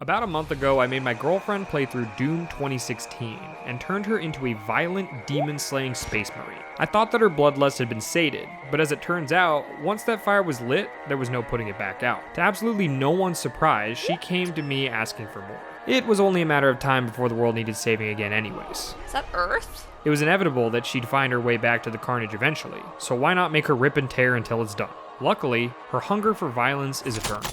About a month ago, I made my girlfriend play through Doom 2016 and turned her into a violent, demon-slaying space marine. I thought that her bloodlust had been sated, but as it turns out, once that fire was lit, there was no putting it back out. To absolutely no one's surprise, she came to me asking for more. It was only a matter of time before the world needed saving again anyways. Is that Earth? It was inevitable that she'd find her way back to the carnage eventually, so why not make her rip and tear until it's done? Luckily, her hunger for violence is eternal.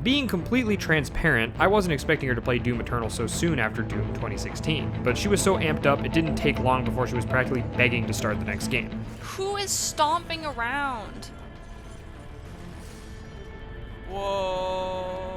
Being completely transparent, I wasn't expecting her to play Doom Eternal so soon after Doom 2016, but she was so amped up it didn't take long before she was practically begging to start the next game. Who is stomping around? Whoa.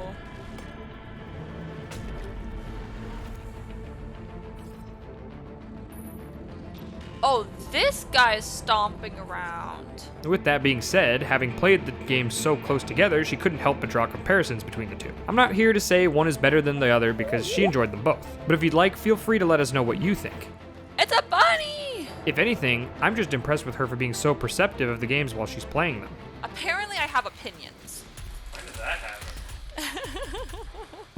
Oh, this guy's stomping around. With that being said, having played the games so close together, she couldn't help but draw comparisons between the two. I'm not here to say one is better than the other because she enjoyed them both, but if you'd like, feel free to let us know what you think. It's a bunny! If anything, I'm just impressed with her for being so perceptive of the games while she's playing them. Apparently I have opinions. When did that happen?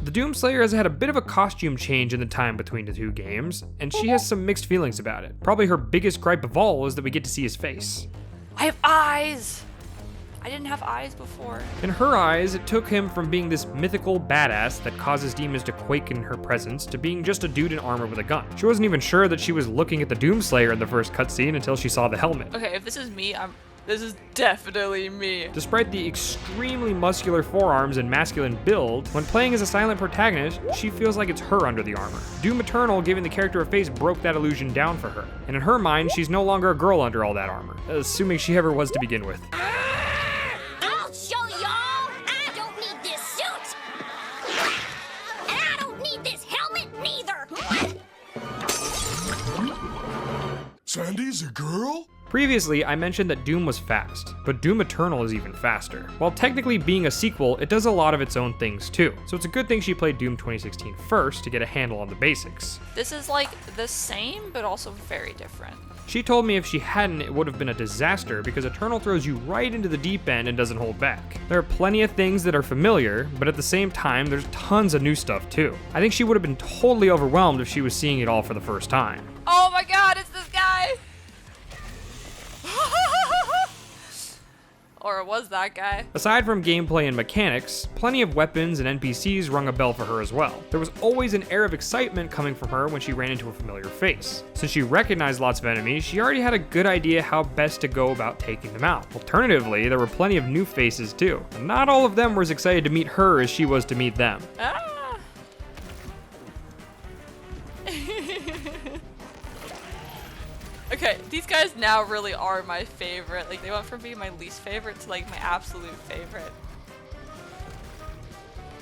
The Doomslayer has had a bit of a costume change in the time between the two games, and she has some mixed feelings about it. Probably her biggest gripe of all is that we get to see his face. I have eyes! I didn't have eyes before. In her eyes, it took him from being this mythical badass that causes demons to quake in her presence to being just a dude in armor with a gun. She wasn't even sure that she was looking at the Doomslayer in the first cutscene until she saw the helmet. Okay, if this is me, this is definitely me. Despite the extremely muscular forearms and masculine build, when playing as a silent protagonist, she feels like it's her under the armor. Doom Eternal giving the character a face broke that illusion down for her, and in her mind, she's no longer a girl under all that armor, assuming she ever was to begin with. I'll show y'all! I don't need this suit! And I don't need this helmet neither! Sandy's a girl? Previously, I mentioned that Doom was fast, but Doom Eternal is even faster. While technically being a sequel, it does a lot of its own things too, so it's a good thing she played Doom 2016 first to get a handle on the basics. This is like the same, but also very different. She told me if she hadn't, it would have been a disaster because Eternal throws you right into the deep end and doesn't hold back. There are plenty of things that are familiar, but at the same time, there's tons of new stuff too. I think she would have been totally overwhelmed if she was seeing it all for the first time. Oh my god, it's this guy! Or it was that guy. Aside from gameplay and mechanics, plenty of weapons and NPCs rung a bell for her as well. There was always an air of excitement coming from her when she ran into a familiar face. Since she recognized lots of enemies, she already had a good idea how best to go about taking them out. Alternatively, there were plenty of new faces too. And not all of them were as excited to meet her as she was to meet them. Ah. Okay, these guys now really are my favorite. Like, they went from being my least favorite to like my absolute favorite.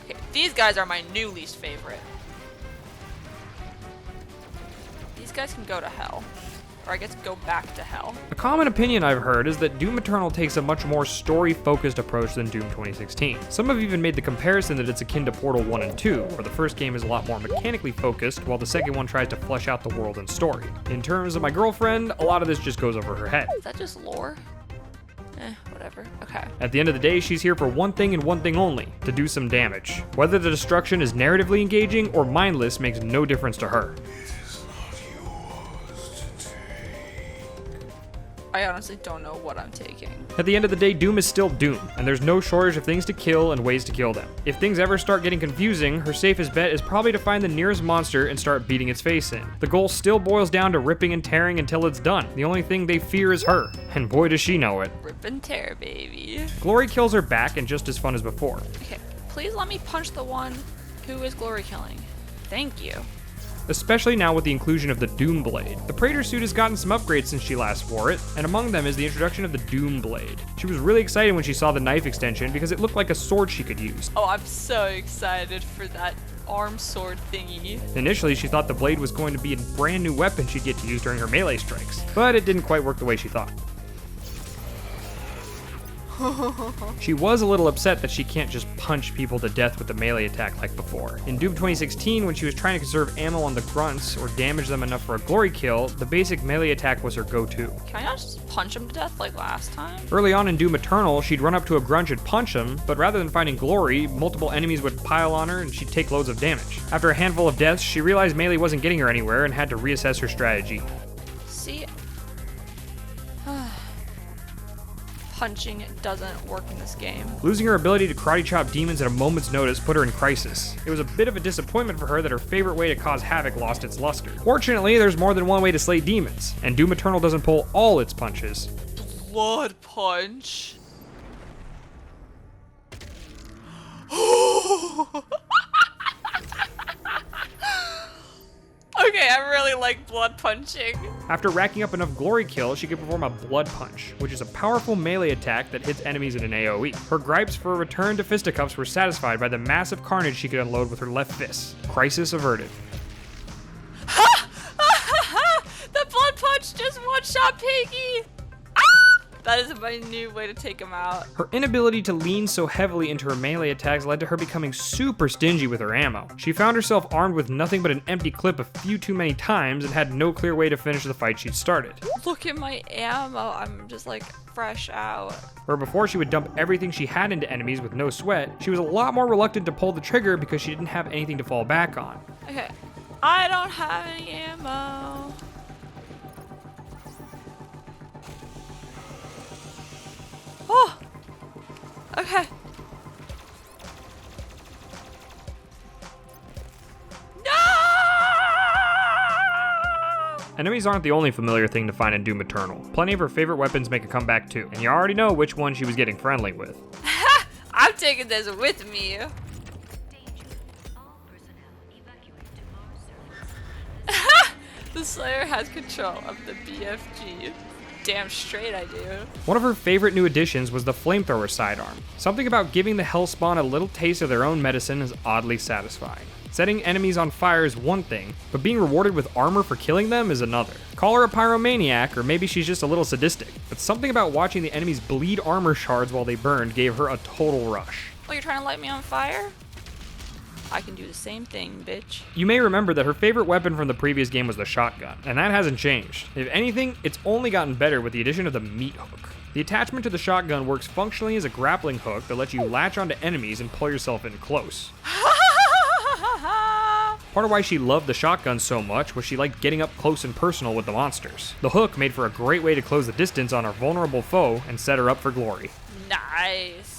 Okay, these guys are my new least favorite. These guys can go to hell. Or I guess go back to hell. A common opinion I've heard is that Doom Eternal takes a much more story-focused approach than Doom 2016. Some have even made the comparison that it's akin to Portal 1 and 2, where the first game is a lot more mechanically focused, while the second one tries to flesh out the world and story. In terms of my girlfriend, a lot of this just goes over her head. Is that just lore? Whatever. Okay. At the end of the day, she's here for one thing and one thing only, to do some damage. Whether the destruction is narratively engaging or mindless makes no difference to her. I honestly don't know what I'm taking. At the end of the day, Doom is still Doom, and there's no shortage of things to kill and ways to kill them. If things ever start getting confusing, her safest bet is probably to find the nearest monster and start beating its face in. The goal still boils down to ripping and tearing until it's done. The only thing they fear is her, and boy does she know it. Rip and tear, baby. Glory kills are back and just as fun as before. Okay, please let me punch the one who is glory killing. Thank you. Especially now with the inclusion of the Doom Blade. The Praetor suit has gotten some upgrades since she last wore it, and among them is the introduction of the Doom Blade. She was really excited when she saw the knife extension because it looked like a sword she could use. Oh, I'm so excited for that arm sword thingy. Initially, she thought the blade was going to be a brand new weapon she'd get to use during her melee strikes, but it didn't quite work the way she thought. She was a little upset that she can't just punch people to death with the melee attack like before. In Doom 2016, when she was trying to conserve ammo on the grunts or damage them enough for a glory kill, the basic melee attack was her go-to. Can I not just punch him to death like last time? Early on in Doom Eternal, she'd run up to a grunt and punch him, but rather than finding glory, multiple enemies would pile on her and she'd take loads of damage. After a handful of deaths, she realized melee wasn't getting her anywhere and had to reassess her strategy. See, punching doesn't work in this game. Losing her ability to karate chop demons at a moment's notice put her in crisis. It was a bit of a disappointment for her that her favorite way to cause havoc lost its luster. Fortunately, there's more than one way to slay demons, and Doom Eternal doesn't pull all its punches. Blood punch. Okay, I really like blood punching. After racking up enough glory kills, she could perform a blood punch, which is a powerful melee attack that hits enemies in an AoE. Her gripes for a return to fisticuffs were satisfied by the massive carnage she could unload with her left fist. Crisis averted. The blood punch just one-shot Piggy. That is my new way to take him out. Her inability to lean so heavily into her melee attacks led to her becoming super stingy with her ammo. She found herself armed with nothing but an empty clip a few too many times and had no clear way to finish the fight she'd started. Look at my ammo, I'm just like fresh out. Where before she would dump everything she had into enemies with no sweat, she was a lot more reluctant to pull the trigger because she didn't have anything to fall back on. Okay, I don't have any ammo. Oh, okay. No! Enemies aren't the only familiar thing to find in Doom Eternal. Plenty of her favorite weapons make a comeback too, and you already know which one she was getting friendly with. I'm taking this with me. The Slayer has control of the BFG. Damn straight I do. One of her favorite new additions was the flamethrower sidearm. Something about giving the Hellspawn a little taste of their own medicine is oddly satisfying. Setting enemies on fire is one thing, but being rewarded with armor for killing them is another. Call her a pyromaniac, or maybe she's just a little sadistic, but something about watching the enemies bleed armor shards while they burned gave her a total rush. Oh, you're trying to light me on fire? I can do the same thing, bitch. You may remember that her favorite weapon from the previous game was the shotgun, and that hasn't changed. If anything, it's only gotten better with the addition of the meat hook. The attachment to the shotgun works functionally as a grappling hook that lets you latch onto enemies and pull yourself in close. Part of why she loved the shotgun so much was she liked getting up close and personal with the monsters. The hook made for a great way to close the distance on her vulnerable foe and set her up for glory. Nice.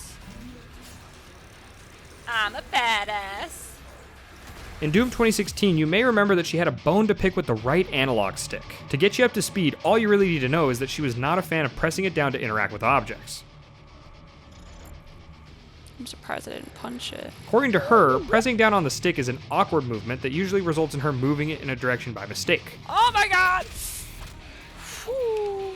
I'm a badass. In Doom 2016, you may remember that she had a bone to pick with the right analog stick. To get you up to speed, all you really need to know is that she was not a fan of pressing it down to interact with objects. I'm surprised I didn't punch it. According to her, pressing down on the stick is an awkward movement that usually results in her moving it in a direction by mistake. Oh my god! Whew.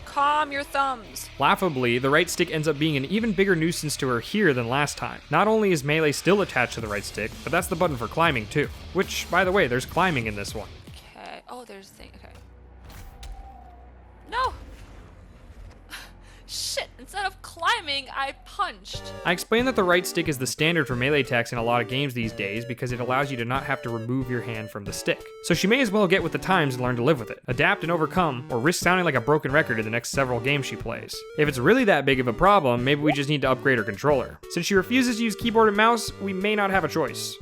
Calm your thumbs. Laughably, the right stick ends up being an even bigger nuisance to her here than last time. Not only is melee still attached to the right stick, but that's the button for climbing too. Which, by the way, there's climbing in this one. Okay. Oh, there's the thing. Okay. No! Shit! Instead of climbing, I punched. I explained that the right stick is the standard for melee attacks in a lot of games these days because it allows you to not have to remove your hand from the stick. So she may as well get with the times and learn to live with it, adapt and overcome, or risk sounding like a broken record in the next several games she plays. If it's really that big of a problem, maybe we just need to upgrade her controller. Since she refuses to use keyboard and mouse, we may not have a choice.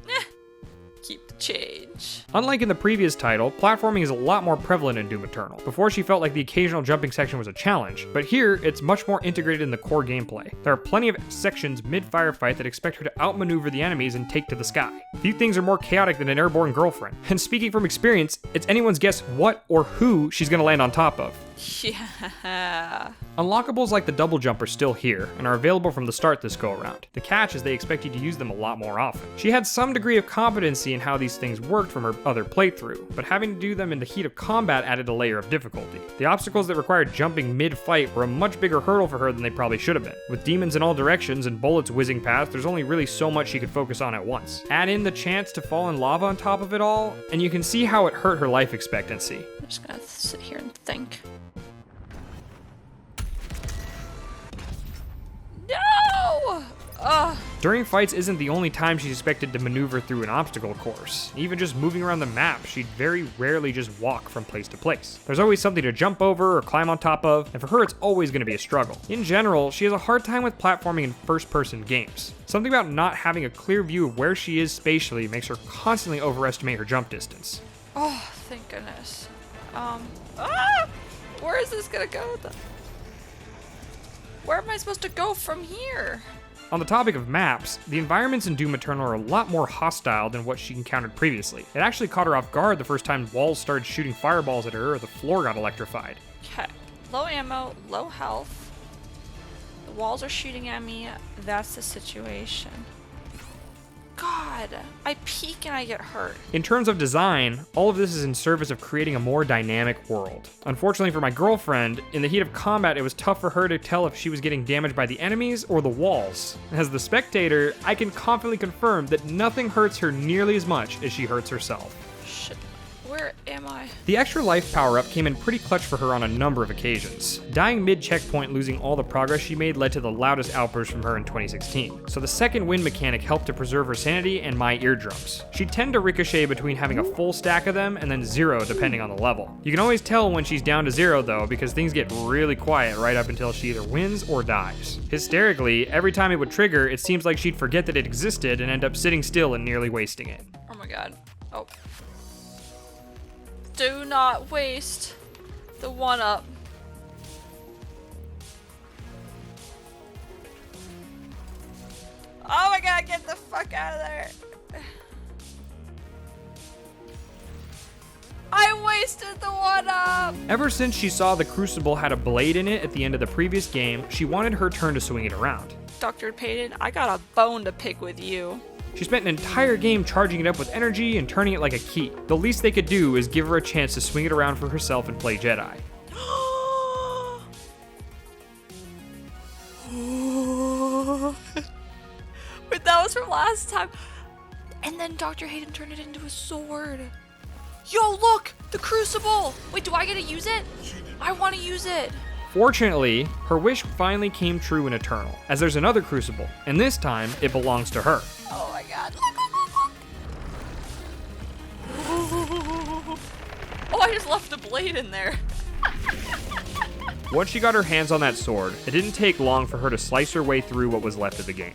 Keep the change. Unlike in the previous title, platforming is a lot more prevalent in Doom Eternal. Before she felt like the occasional jumping section was a challenge, but here it's much more integrated in the core gameplay. There are plenty of sections mid-firefight that expect her to outmaneuver the enemies and take to the sky. Few things are more chaotic than an airborne girlfriend. And speaking from experience, it's anyone's guess what or who she's gonna land on top of. Yeah. Unlockables like the double jump are still here, and are available from the start this go-around. The catch is they expect you to use them a lot more often. She had some degree of competency in how these things worked from her other playthrough, but having to do them in the heat of combat added a layer of difficulty. The obstacles that required jumping mid-fight were a much bigger hurdle for her than they probably should have been. With demons in all directions and bullets whizzing past, there's only really so much she could focus on at once. Add in the chance to fall in lava on top of it all, and you can see how it hurt her life expectancy. I'm just gonna sit here and think. Ugh. During fights isn't the only time she's expected to maneuver through an obstacle course. Even just moving around the map, she'd very rarely just walk from place to place. There's always something to jump over or climb on top of, and for her it's always going to be a struggle. In general, she has a hard time with platforming in first-person games. Something about not having a clear view of where she is spatially makes her constantly overestimate her jump distance. Oh, thank goodness. Where is this gonna go? Where am I supposed to go from here? On the topic of maps, the environments in Doom Eternal are a lot more hostile than what she encountered previously. It actually caught her off guard the first time walls started shooting fireballs at her or the floor got electrified. Okay. Low ammo, low health. The walls are shooting at me. That's the situation. God, I peek and I get hurt. In terms of design, all of this is in service of creating a more dynamic world. Unfortunately for my girlfriend, in the heat of combat it was tough for her to tell if she was getting damaged by the enemies or the walls. As the spectator, I can confidently confirm that nothing hurts her nearly as much as she hurts herself. Shit. Where am I? The extra life power-up came in pretty clutch for her on a number of occasions. Dying mid-checkpoint losing all the progress she made led to the loudest outburst from her in 2016, so the second wind mechanic helped to preserve her sanity and my eardrums. She'd tend to ricochet between having a full stack of them and then 0 depending on the level. You can always tell when she's down to 0 though, because things get really quiet right up until she either wins or dies. Hysterically, every time it would trigger, it seems like she'd forget that it existed and end up sitting still and nearly wasting it. Oh my god. Oh. Do not waste the 1-up. Oh my god, get the fuck out of there. I wasted the 1-up. Ever since she saw the Crucible had a blade in it at the end of the previous game, she wanted her turn to swing it around. Dr. Payton, I got a bone to pick with you. She spent an entire game charging it up with energy and turning it like a key. The least they could do is give her a chance to swing it around for herself and play Jedi. Wait, that was from last time. And then Dr. Hayden turned it into a sword. Yo, look! The Crucible! Wait, do I get to use it? I want to use it. Fortunately, her wish finally came true in Eternal, as there's another Crucible, and this time it belongs to her. Oh my god. Oh, I just left the blade in there. Once she got her hands on that sword, it didn't take long for her to slice her way through what was left of the game.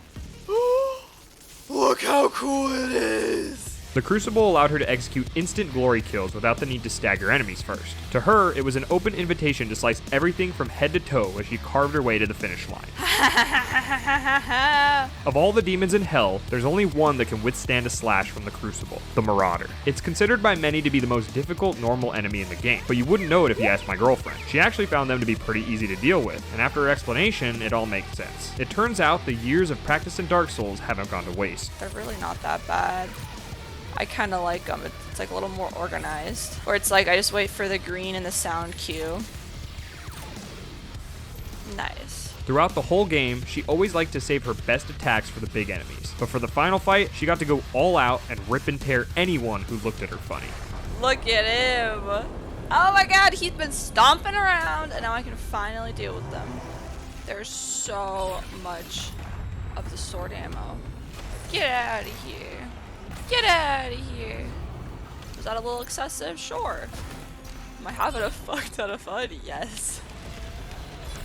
Look how cool it is. The Crucible allowed her to execute instant glory kills without the need to stagger enemies first. To her, it was an open invitation to slice everything from head to toe as she carved her way to the finish line. Of all the demons in hell, there's only one that can withstand a slash from the Crucible, the Marauder. It's considered by many to be the most difficult normal enemy in the game, but you wouldn't know it if you asked my girlfriend. She actually found them to be pretty easy to deal with, and after her explanation, it all makes sense. It turns out the years of practice in Dark Souls haven't gone to waste. They're really not that bad. I kind of like them. It's like a little more organized. Or it's like I just wait for the green and the sound cue. Nice. Throughout the whole game, she always liked to save her best attacks for the big enemies. But for the final fight, she got to go all out and rip and tear anyone who looked at her funny. Look at him. Oh my god, he's been stomping around and now I can finally deal with them. There's so much of the sword ammo. Get out of here. Get out of here. Was that a little excessive? Sure. Am I having a fuck ton of fun? Yes.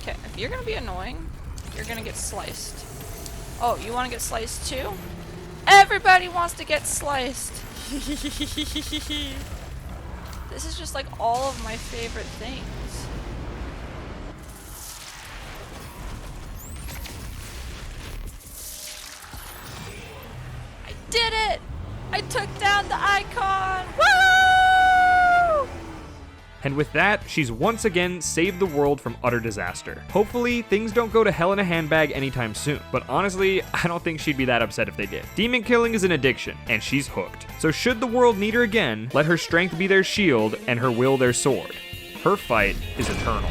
Okay, if you're gonna be annoying, you're gonna get sliced. Oh, you wanna get sliced too? Everybody wants to get sliced. This is just like all of my favorite things. I did it! I took down the icon! Woo! And with that, she's once again saved the world from utter disaster. Hopefully, things don't go to hell in a handbag anytime soon, but honestly, I don't think she'd be that upset if they did. Demon killing is an addiction, and she's hooked. So should the world need her again, let her strength be their shield and her will their sword. Her fight is eternal.